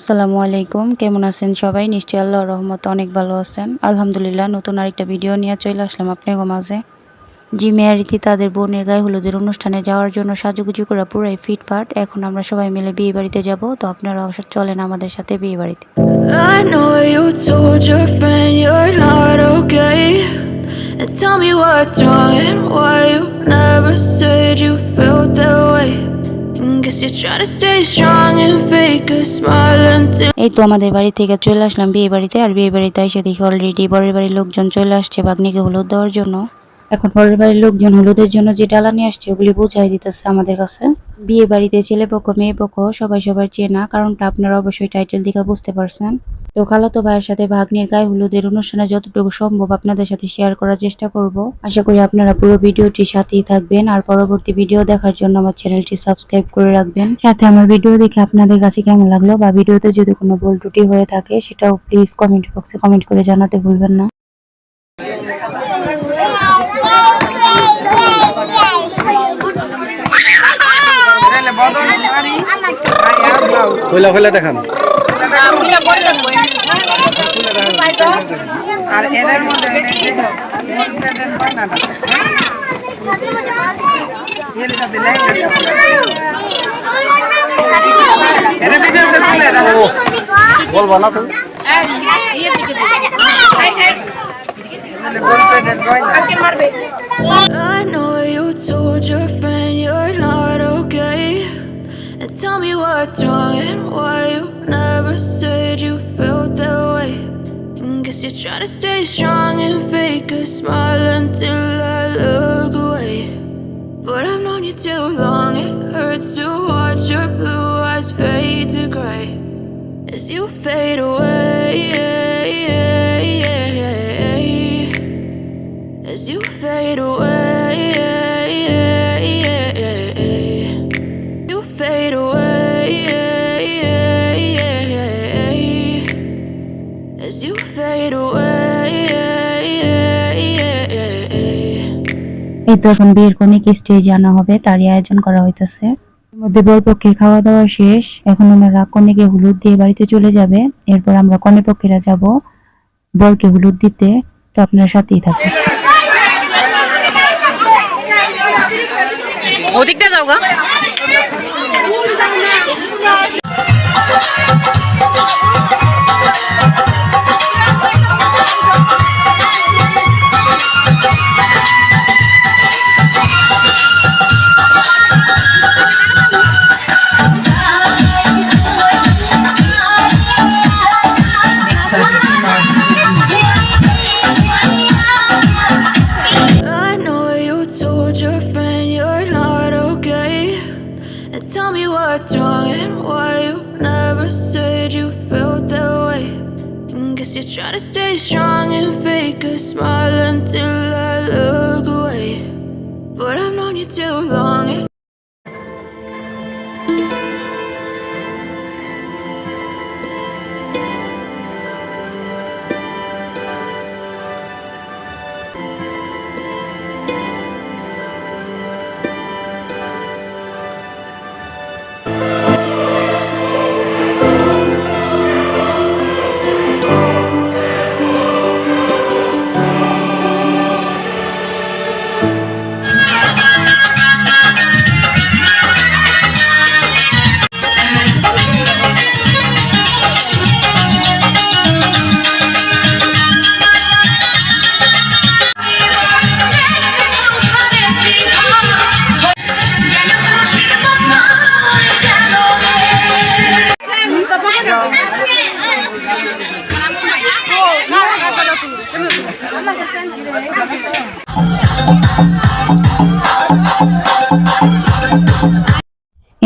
আসসালামু আলাইকুম, কেমন আছেন সবাই? নিশ্চয়ই আল্লাহর রহমতে অনেক ভালো আছেন। আলহামদুলিল্লাহ, নতুন আরেকটা ভিডিও নিয়ে চলে আসলাম আপনাদের মাঝে। জিমি আর রীতি তাদের বোনের গায়ে হলুদের অনুষ্ঠানে যাওয়ার জন্য সাজুগুজু করা পুরাই ফিটফাট। এখন আমরা সবাই মিলে বিয়ে বাড়িতে যাব, তো আপনারা চলেন আমাদের সাথে বিয়ে বাড়িতে। I know you told your friend you're not okay, and tell me what's wrong and why you never said you felt that way. Guess you're trying to stay strong and fake a smile until এই তো আমাদের বাড়ি থেকে চলে আসলাম বিয়ে বাড়িতে। আর বিয়ে বাড়িতে এসে দেখি অলরেডি বরের বাড়ির লোকজন চলে আসছে ভাগ্নিকে হলুদ দেওয়ার জন্য। এখন পরের বাড়ির লোকজন হলুদের জন্য যে ডালা নিয়ে আসছে ওগুলি বোঝাই দিতেছে আমাদের কাছে। বিয়ে বাড়িতে ছেলে পক্ষ মেয়ে পক্ষ সবাই সবার চেনা, কারণটা আপনারা অবশ্যই টাইটেল দেখে বুঝতে পারছেন। তো খালাতো ভাইয়ের সাথে ভাগ্নির গায়ে হলুদের অনুষ্ঠানে যতটুকু সম্ভব আপনাদের সাথে শেয়ার করার চেষ্টা করব। আশা করি আপনারা পুরো ভিডিওটির সাথেই থাকবেন, আর পরবর্তী ভিডিও দেখার জন্য আমার চ্যানেলটি সাবস্ক্রাইব করে রাখবেন। সাথে আমার ভিডিও দেখে আপনাদের কাছে কেমন লাগলো বা ভিডিওতে যদি কোনো ভুল ত্রুটি হয়ে থাকে সেটাও প্লিজ কমেন্ট বক্সে কমেন্ট করে জানাতে ভুলবেন না। খোলা খোলা দেখান আর এর মধ্যে বলবো না তো I know you told your friend you're not okay, and tell me what's wrong and why you never said you felt that way. Guess you're trying to stay strong and fake a smile until I look away. But I've known you too long, it hurts to watch your blue eyes fade to gray as you fade away, as you fade away, you fade away, as you fade away. এই তো এখন বিয়ের কনেকে স্টেজে আনা হবে, তারই আয়োজন করা হইতেছে। এর মধ্যে বরপক্ষের খাওয়া দাওয়া শেষ, এখন ওনারা কনেকে হলুদ দিয়ে বাড়িতে চলে যাবে। এরপর আমরা কনে পক্ষেরা যাব বরকে হলুদ দিতে। তো আপনার সাথেই থাকবেন। ওদিকটা যাও গা। I know you told your friend you're not okay, and tell me what's wrong and why you never said you felt that way. Guess you're trying to stay strong and fake a smile until I look away. But I've known you too long.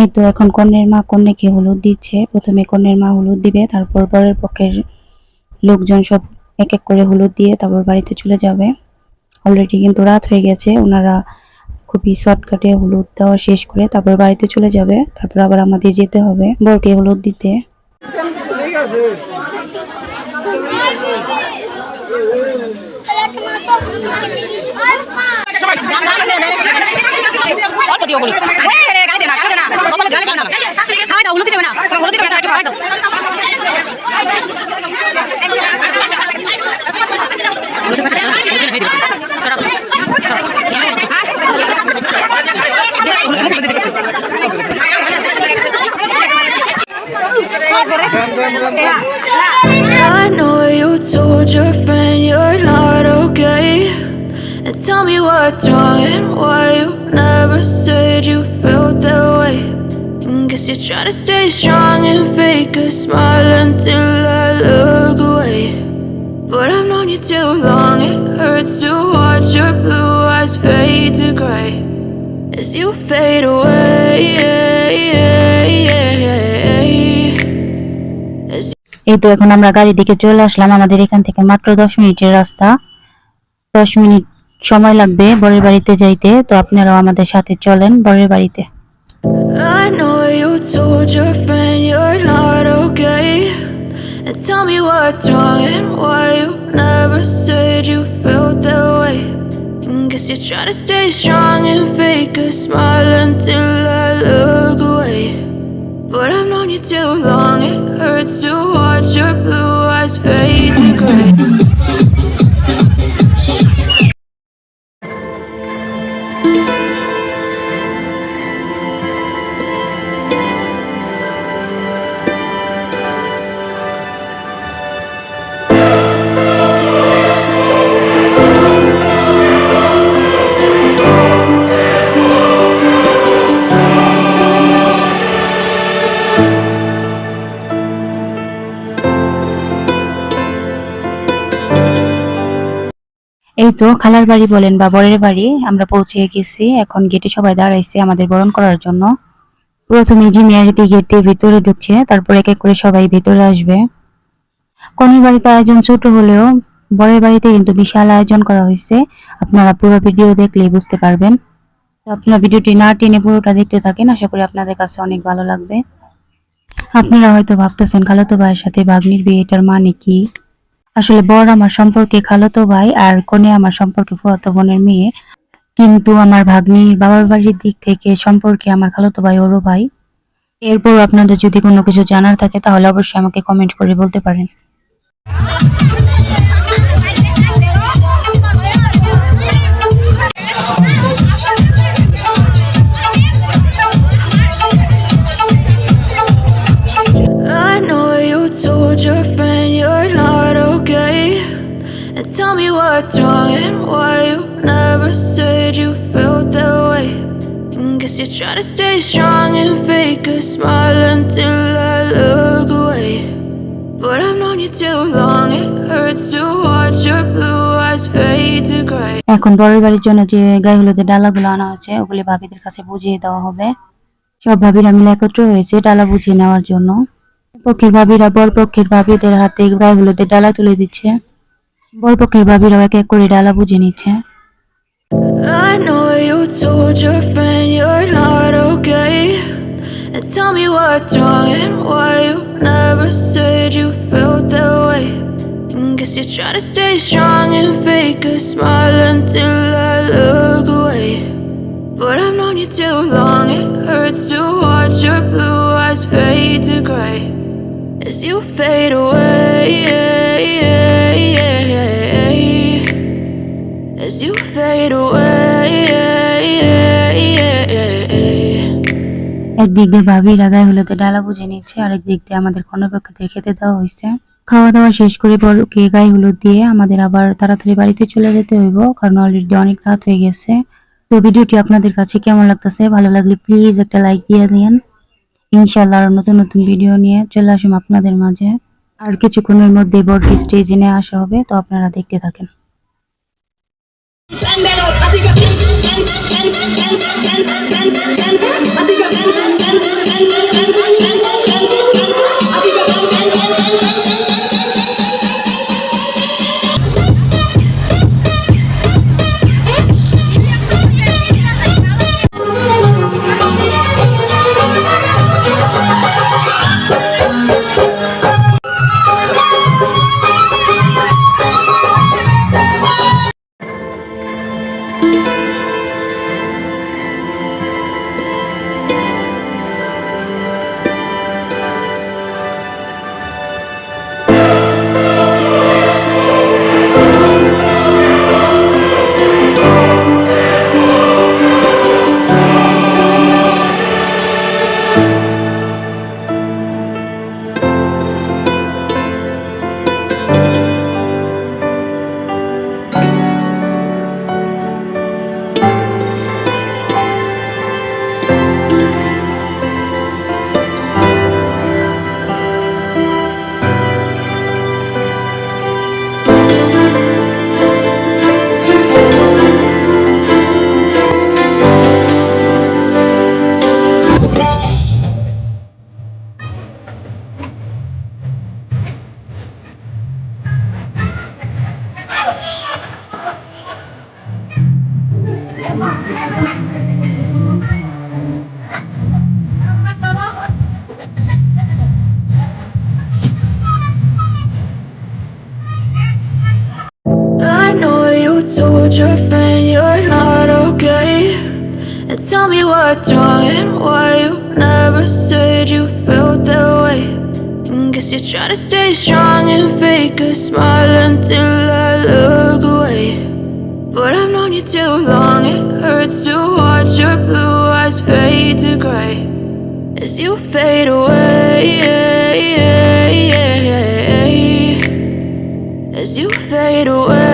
এই তো এখন কন্যার মা কন্যাকে হলুদ দিচ্ছে। প্রথমে কন্যার মা হলুদ দিবে, তারপর বরের পক্ষের লোকজন সব এক এক করে হলুদ দিয়ে তারপর বাড়িতে চলে যাবে। অলরেডি কিন্তু রাত হয়ে গেছে, ওনারা খুবই শর্টকাটে হলুদ দেওয়া শেষ করে তারপর বাড়িতে চলে যাবে। তারপর আবার আমাদের যেতে হবে বরকে হলুদ দিতে। অল্প দিও বলি গাড়ি দে না গাড়ি দে না গাড়ি দে না শাশুড়িকে খাওয়াই দাও হলুদ দিবে না হলুদ দিবে না একটু খাওয়াই দাও I know you told your friend you're not okay. And tell me what's wrong and why you never said you felt that way. And guess you're trying to stay strong and fake a smile until I look away. But I've known you too long, it hurts to watch your blue eyes fade to gray as you fade away. এই তো এখন আমরা গাড়ির দিকে চলে আসলাম। আমাদের এখান থেকে মাত্র 10 মিনিটের রাস্তা। 10 মিনিট সময় লাগবে বরের বাড়িতে যাইতে। তো আপনারাও আমাদের সাথে চলেন বরের বাড়িতে। I know you told your friend you're not okay. And tell me what's wrong and why you never said you felt that way. And guess you're trying to stay strong and fake a smile until I look away. But I've known you too long, it hurts to watch your blue eyes fade to gray. এই তো খালার বাড়ি বলেন বা বরের বাড়ি আমরা পৌঁছে গেছি। এখন গেটে সবাই দাঁড়াইছে আমাদের বরণ করার জন্য। প্রথমে জিমিয়ারিতে গেট দিয়ে ভিতরে ঢুকছে, তারপর এক এক করে সবাই ভিতরে আসবে। কনের বাড়িতে আয়োজন ছোট হলেও বরের বাড়িতে কিন্তু বিশাল আয়োজন করা হয়েছে। আপনারা পুরো ভিডিও দেখলেই বুঝতে পারবেন। তো আপনারা ভিডিওটি না টেনে পুরোটা দেখতে থাকেন, আশা করি আপনাদের কাছে অনেক ভালো লাগবে। আপনারা হয়তো ভাবতেছেন খালাতো ভাইয়ের সাথে ভাগ্নির বিয়ে, এটার মানে কি? আসলে বর আমার সম্পর্কে খালাতো ভাই আর কনে আমার সম্পর্কে ফুফাতো বোনের মেয়ে, কিন্তু আমার ভাগ্নির বাবার বাড়ির দিক থেকে সম্পর্কে আমার খালাতো ভাই ওরও ভাই। এরপর আপনাদের যদি কোনো কিছু জানার থাকে তাহলে অবশ্যই আমাকে কমেন্ট করে বলতে পারেন। I know you told your friend you're not okay. And tell me what's wrong and why you never said you felt that way. And guess you're trying to stay strong and fake a smile until I look away. But I've known you too long, it hurts to watch your blue eyes fade to gray. এখন বরের বাড়ির জন্য যে গায়ে হলুদের ডালাগুলো আনা হচ্ছে ওগুলি ভাবিদের কাছে বুঝিয়ে দেওয়া হবে। সব ভাবিরা মিলে একত্র হয়েছে ডালা বুঝিয়ে নেওয়ার জন্য। পক্ষের ভাবিরা বর পক্ষের ভাবিদের হাতে গায়ে হলুদের ডালা তুলে দিচ্ছে। বর পক্ষের ভাবিরাও এক এক করে ডালা বুঝিয়ে নিচ্ছে। I know you told your friend you're not okay. And tell me what's wrong and why you never said you felt that way. And guess you're trying to stay strong and fake a smile until I look away. But I've known you too long, it hurts to watch your blue eyes fade to gray as you fade away. As you fade away. একদিক দিয়ে ভাবিরা গায়ে হলুদের ডালা বুঝে নিচ্ছে, আরেক দিক দিয়ে আমাদের কন্যাপক্ষদের খেতে দেওয়া হয়েছে। খাওয়া দাওয়া শেষ করে বরকে গায়ে হলুদ দিয়ে আমাদের আবার তাড়াতাড়ি বাড়িতে চলে যেতে হইব, কারণ অলরেডি অনেক রাত হয়ে গেছে। তো ভিডিওটি আপনাদের কাছে কেমন লাগতেছে? ভালো লাগলে প্লিজ একটা লাইক দিয়ে দিন। ইনশাআল্লাহ আরো নতুন নতুন ভিডিও নিয়ে চলে আসুন আপনাদের মাঝে। আর কিছুক্ষণের মধ্যে বরকে স্টেজে নিয়ে আসা হবে, তো আপনারা দেখতে থাকেন। told your friend you're not okay? And tell me what's wrong and why you never said you felt that way. And guess you're trying to stay strong and fake a smile until I look away. But I've known you too long, it hurts to watch your blue eyes fade to gray as you fade away. As you fade away.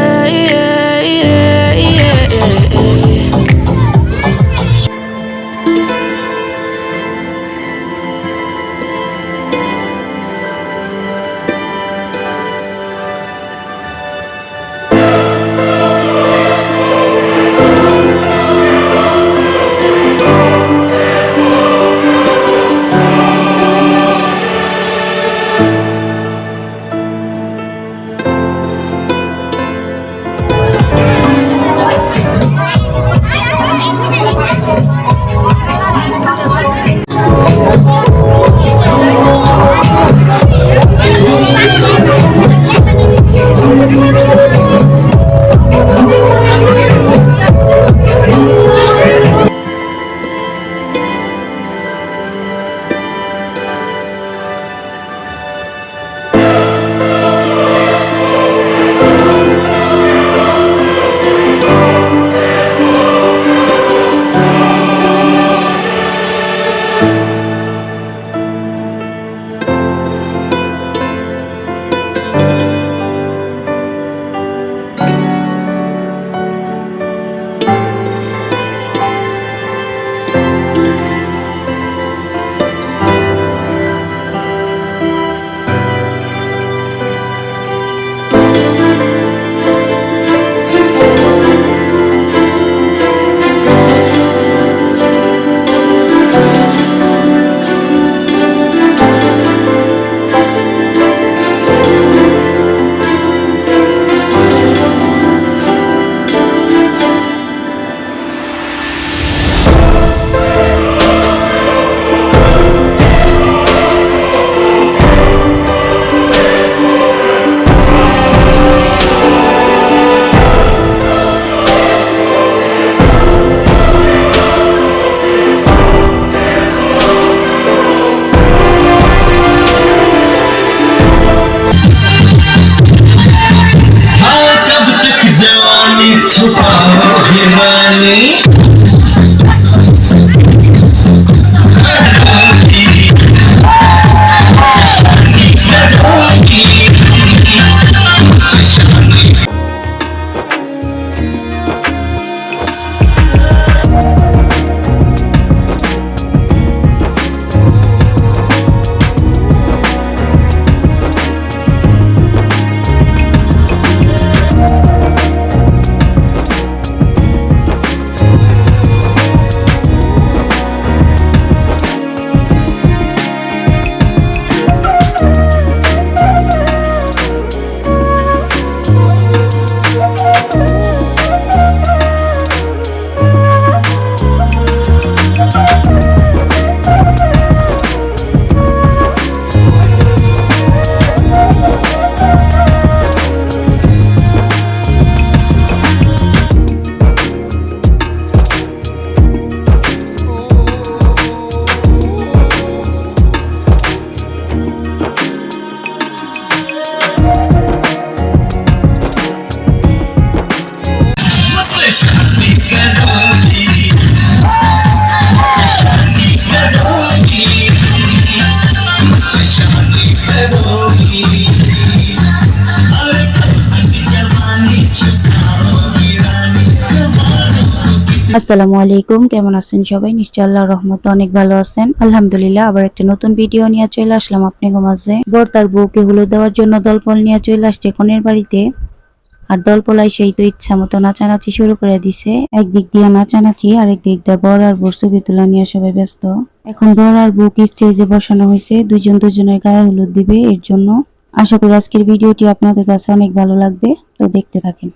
छुपाओगे वाली আসসালামু আলাইকুম, কেমন আছেন সবাই? নিশ্চয়ই আল্লাহর রহমতে অনেক ভালো আছেন। আলহামদুলিল্লাহ, আবার একটা নতুন ভিডিও নিয়ে চলে আসলাম আপনাদের মাঝে। বর তার বউকে হলুদ দেওয়ার জন্য দলপল নিয়ে চলে আসছে কনের বাড়িতে। আর দলপলাই সেই তো ইচ্ছা মতো নাচানাচি শুরু করে দিছে। একদিক দিয়ে নাচানাচি, আরেক দিক দিয়ে বর আর বউর ছবি তোলা নিয়ে সবাই ব্যস্ত। এখন বর আর বউকে স্টেজে বসানো হয়েছে, দুজন দুজনের গায়ে হলুদ দিবে। এর জন্য আশা করি আজকের ভিডিওটি আপনাদের কাছে অনেক ভালো লাগবে, তো দেখতে থাকেন।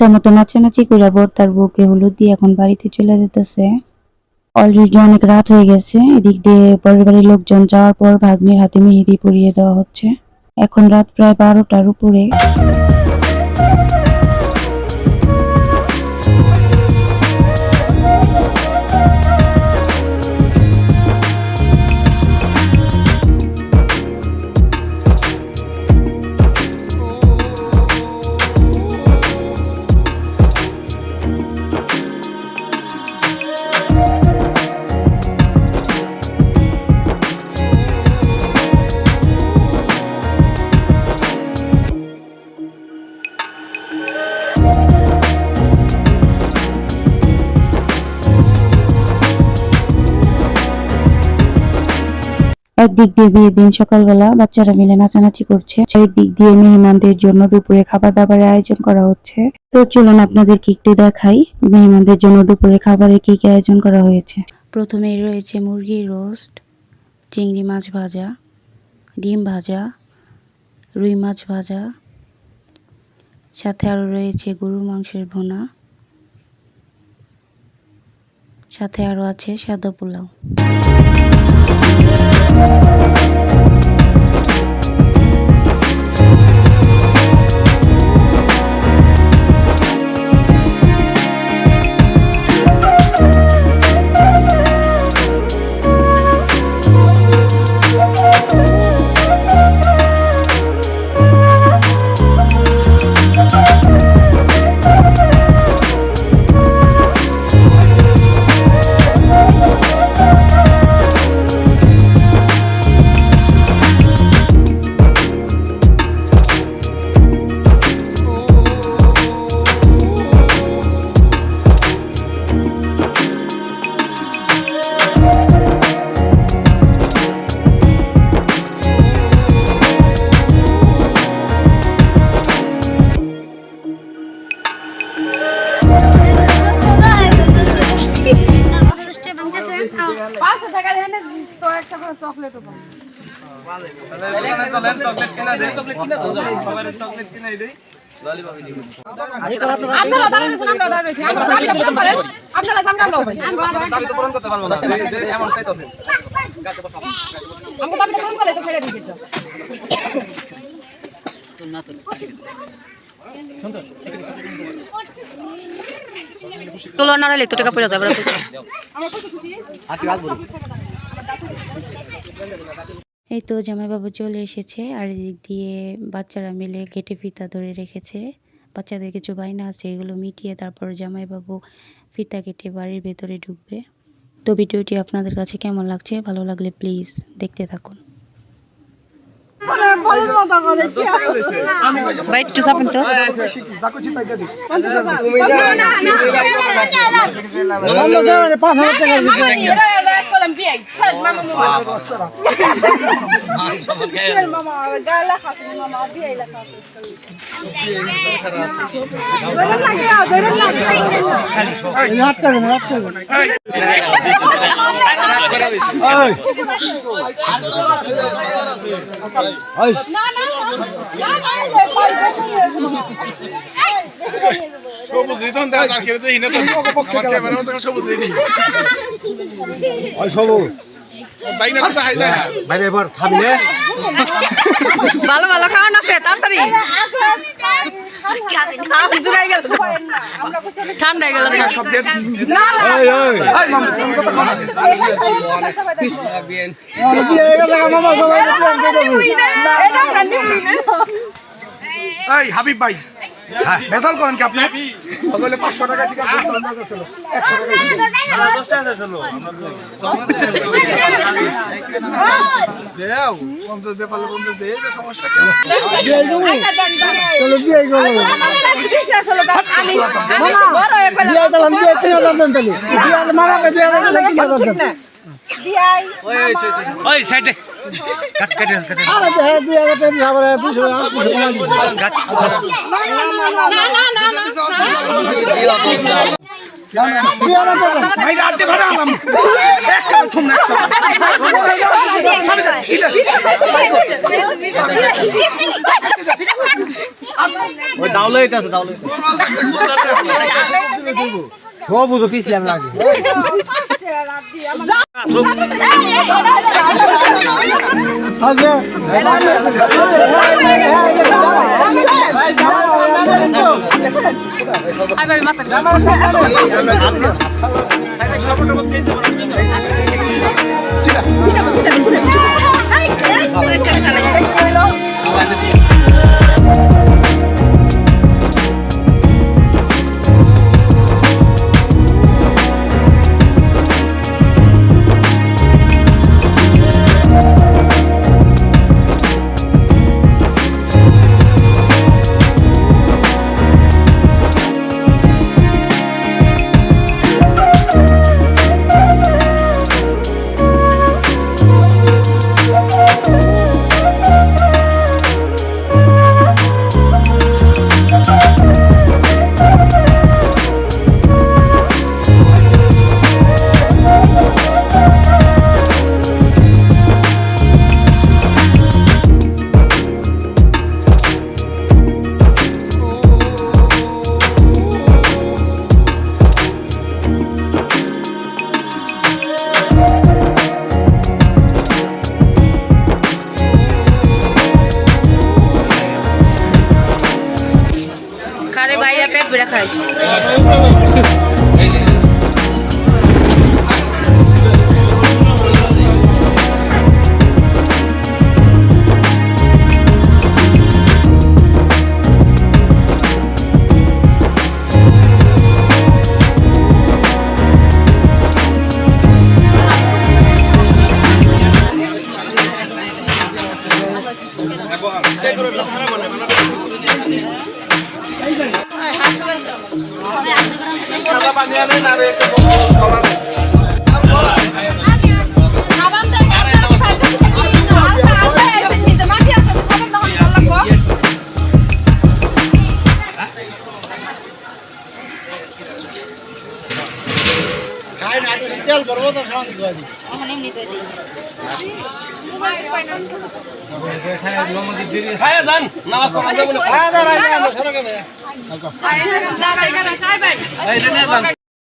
ইচ্ছা মতো নাচানাচি করে বর তার বউকে হলুদ দিয়ে এখন বাড়িতে চলে যেতেছে। অলরেডি অনেক রাত হয়ে গেছে। এদিক দিয়ে পরের বাড়ির লোকজন যাওয়ার পর ভাগ্নির হাতে মেহেদি পরিয়ে দেওয়া হচ্ছে। এখন রাত প্রায় 12টার উপরে। একদিক দিয়ে বিয়ের দিন সকালবেলা বাচ্চারা মিলে নাচানাচি করছে, চারিদিক দিয়ে মেহমানদের জন্য দুপুরে খাবার দাবারের আয়োজন করা হচ্ছে। তো চলুন আপনাদেরকে একটু দেখাই মেহমানদের জন্য দুপুরে খাবারের কি কি আয়োজন করা হয়েছে। প্রথমেই রয়েছে মুরগির রোস্ট, চিংড়ি মাছ ভাজা, ডিম ভাজা, রুই মাছ ভাজা, সাথে আরও রয়েছে গরুর মাংসের ভুনা, সাথে আরও আছে সাদা পোলাও। তোলো না রাইলে তো টাকা পড়ে যাবে। এই তো জামাইবাবু চলে এসেছে, আর এদিক দিয়ে বাচ্চারা মিলে গেটে ফিতা ধরে রেখেছে। বাচ্চাদের কিছু বায়না আছে, এগুলো মিটিয়ে তারপর জামাইবাবু ফিতা কেটে বাড়ির ভেতরে ঢুকবে। তো ভিডিওটি আপনাদের কাছে কেমন লাগছে, ভালো লাগলে প্লিজ দেখতে থাকুন। ভাই একটু চাপেন তো। সবুজ রিতন দেখা যার খেতে হিনে তো ক্যামেরার মধ্যে সবুজ রেডি ওই সবুজ বাইনা তো হাই যায় না ভাই এবার খাবি না ভালো ভালো খাওয়া না ফে তাড়াতাড়ি জুড়াই গেল ঠান্ডা হয়ে গেল সব দিয়ে ওই ওই এই মামা কোন কথা বল বিয়েন বিয়ে হয়ে গেল মামা সবাই এটা খালি এই হাবিব ভাই বেসাল করেন কি আপনি বলে 500 টাকা ঠিক আছে আমরা চলো 100 টাকা 10 টাকা চলো দেও 50 দে পারলে 50 দে এই সমস্যা কি চলো বিয়ে গেল আমি বড় হয়ে গেল বিয়ে দিলাম বিয়ে 3000 দেন তাহলে বিয়ে মারাকে বিয়ে দিলাম 3000 দেন বিয়াই ওই সাইডে কাট কাট কাট আরে দে বিয়ে গেছে বিয়ে 200 কাট না সবুজ পিছলাম লাগে খারে বাইরে পেট বেড়ে খাই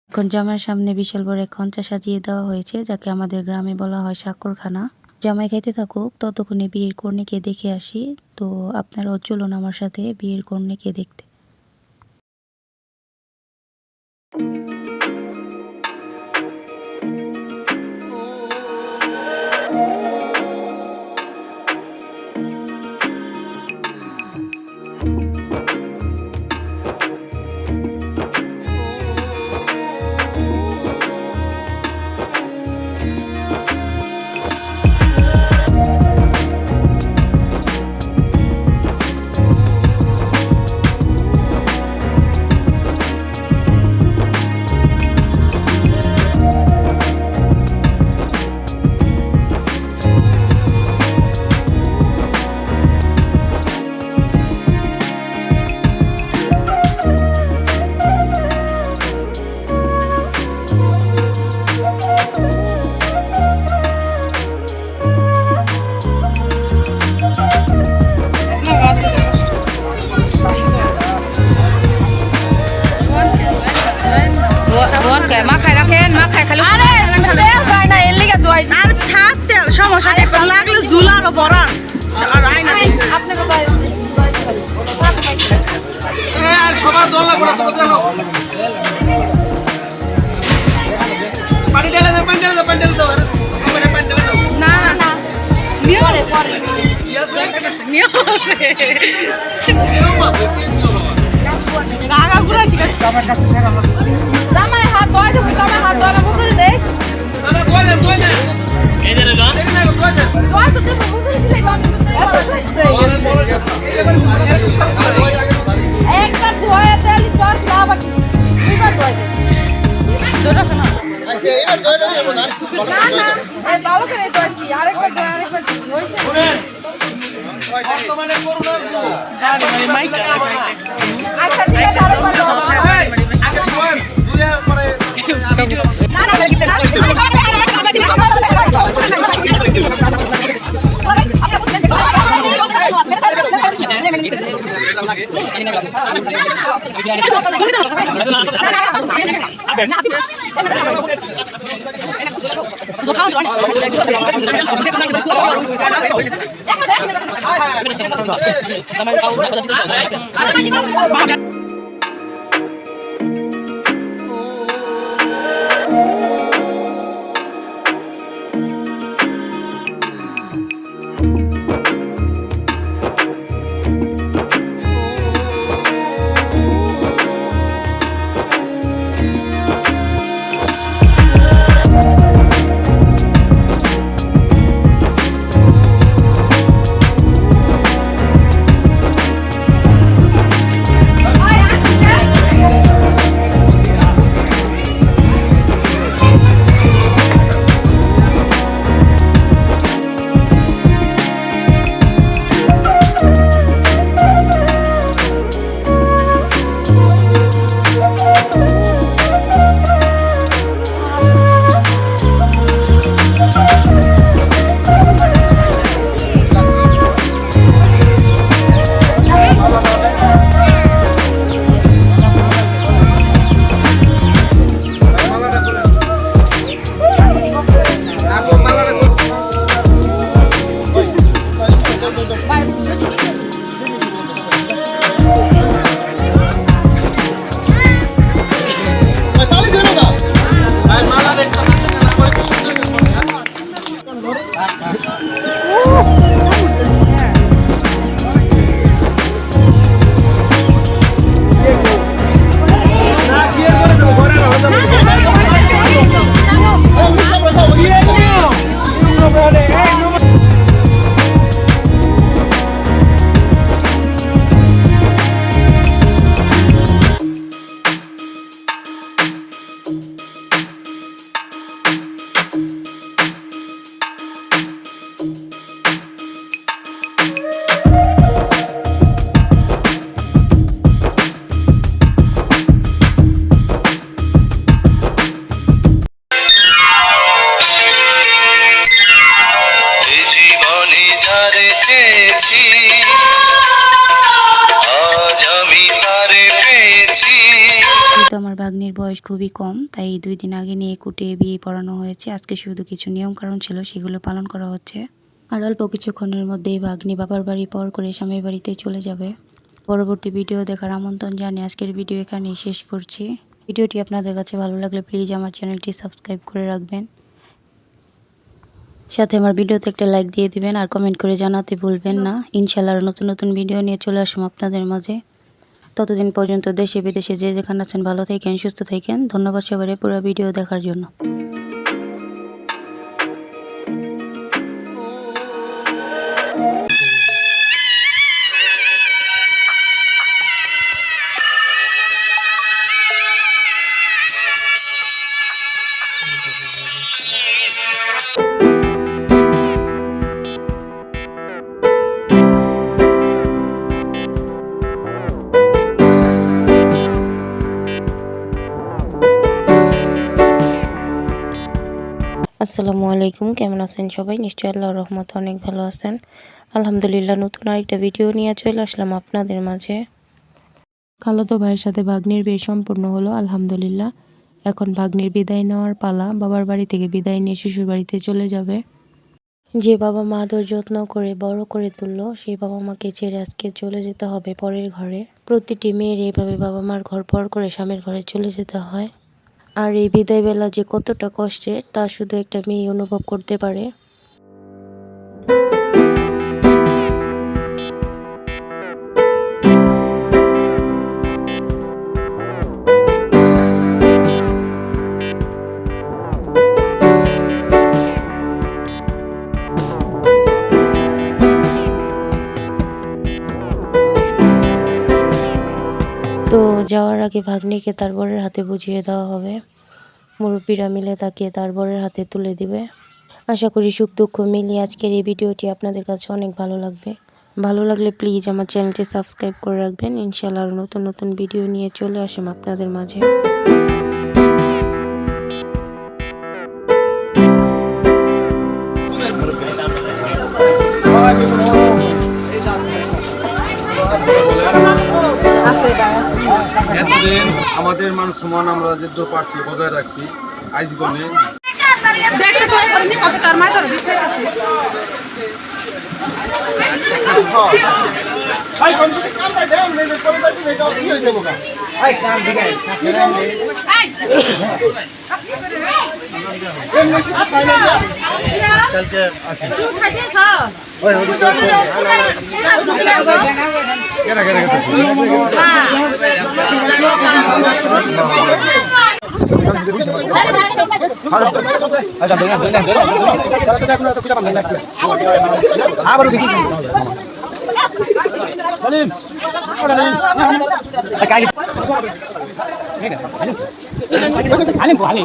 এখন জামাইয়ের সামনে বিশাল বড় এক খঞ্চা সাজিয়ে দেওয়া হয়েছে, যাকে আমাদের গ্রামে বলা হয় সাক্ষরখানা। জামাই খাইতে থাকুক, ততক্ষণে বিয়ের কন্যাকে দেখে আসি। তো আপনারাও চলুন আমার সাথে বিয়ের কন্যাকে দেখতে। মাখায় রাখেন, মাখায় খালি না এর লিগে দোয়াই আর থাকতে সমস্যা এখন লাগলে ঝুলারও বড় আর আইনা আপনাকে আর সবার দল লাগবে না, তোমাদের জানো পানি ঢেলে দাও, পানি ঢেলে দাও, পানি ঢেলে দাও, পানি ঢেলে দাও। না না নিও পরে পরে নিও রাগা পুরা ঠিক আছে। আমার কাছে ছাড়া আমার জামাই হাত ধোয়া দেব, জামাই হাত ধোয়া মুখে দে, দাদা ধোয়া দে, ধোয়া দে এই দে না ধোয়া দে, ধোয়া তো দেব মুখে দিলে একবার ধোয়া তেল টস না বাটি দুইবার ধোয়া দে জোরা না আচ্ছা এবার ধোয়া দেব না না এই ভালো করে ধোয়া কি আরেকবার ধোয়া আরেকবার হইছে বর্তমানে করুন মাইক আচ্ছা ঠিক আছে আরেকবার ধোয়া আগে ধোয়া দুইয়া পরে যেহেতু আমার ভাগ্নির বয়স খুবই কম, তাই 2 দিন আগে নিয়ে কুটে বিয়ে পড়ানো হয়েছে। আজকে শুধু কিছু নিয়ম কারণ ছিল, সেগুলো পালন করা হচ্ছে। আর অল্প কিছুক্ষণের মধ্যেই ভাগ্নি বাবার বাড়ি পর করে স্বামীর বাড়িতে চলে যাবে। পরবর্তী ভিডিও দেখার আমন্ত্রণ জানিয়ে আজকের ভিডিও এখানেই শেষ করছি। ভিডিওটি আপনাদের কাছে ভালো লাগলে প্লিজ আমার চ্যানেলটি সাবস্ক্রাইব করে রাখবেন, সাথে আমার ভিডিওতে একটা লাইক দিয়ে দিবেন আর কমেন্ট করে জানাতে ভুলবেন না। ইনশাআল্লাহ নতুন নতুন ভিডিও নিয়ে চলে আসবো আপনাদের মাঝে। ততদিন পর্যন্ত দেশে বিদেশে যে যেখানে আছেন ভালো থাকেন, সুস্থ থাকেন। ধন্যবাদ সবাই পুরো ভিডিও দেখার জন্য। আসসালামু আলাইকুম, কেমন আছেন সবাই? নিশ্চয়ই আল্লাহর রহমতে অনেক ভালো আছেন। আলহামদুলিল্লাহ নতুন আরেকটা ভিডিও নিয়ে চলে আসলাম আপনাদের মাঝে। খালাতো ভাইয়ের সাথে ভাগ্নির বিয়ে সম্পূর্ণ হলো আলহামদুলিল্লাহ। এখন ভাগ্নির বিদায় নেওয়ার পালা। বাবার বাড়ি থেকে বিদায় নিয়ে শ্বশুর বাড়িতে চলে যাবে। যে বাবা মা আদর যত্ন করে বড় করে তুললো, সেই বাবা মাকে ছেড়ে আজকে চলে যেতে হবে পরের ঘরে। প্রতিটি মেয়ের এইভাবে বাবা মার ঘর পর করে স্বামীর ঘরে চলে যেতে হয়। আর এই বিদায় বেলা যে কতটা কষ্টের তা শুধু একটা মেয়ে অনুভব করতে পারে। তো যাওয়ার আগে ভাগ্নিকে তার বরের হাতে বুঝিয়ে দেওয়া হবে। মুরব্বীরা মিলে তাকে তার বরের হাতে তুলে দিবে। আশা করি সুখ দুঃখ মিলিয়ে আজকের এই ভিডিওটি আপনাদের কাছে অনেক ভালো লাগবে। ভালো লাগলে প্লিজ আমার চ্যানেলটি সাবস্ক্রাইব করে রাখবেন। ইনশাআল্লাহ আরও নতুন নতুন ভিডিও নিয়ে চলে আসেন আপনাদের মাঝে। আছে এতদিন আমাদের মান সম্মান আমরা যে পারছি বজায় রাখছি আজীবনে দেখতে তো এমনি কত তার মাই ধরে দিছে ভাই কোন দিকে কামটা দেন মেনে চলে যাবে এটা কি হয়ে যাবে ভাই কাম দিকে কালকে আছে ওই ওই কেন কেন আবার দেখি সালিম কালি সালিম ভালো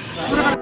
apa,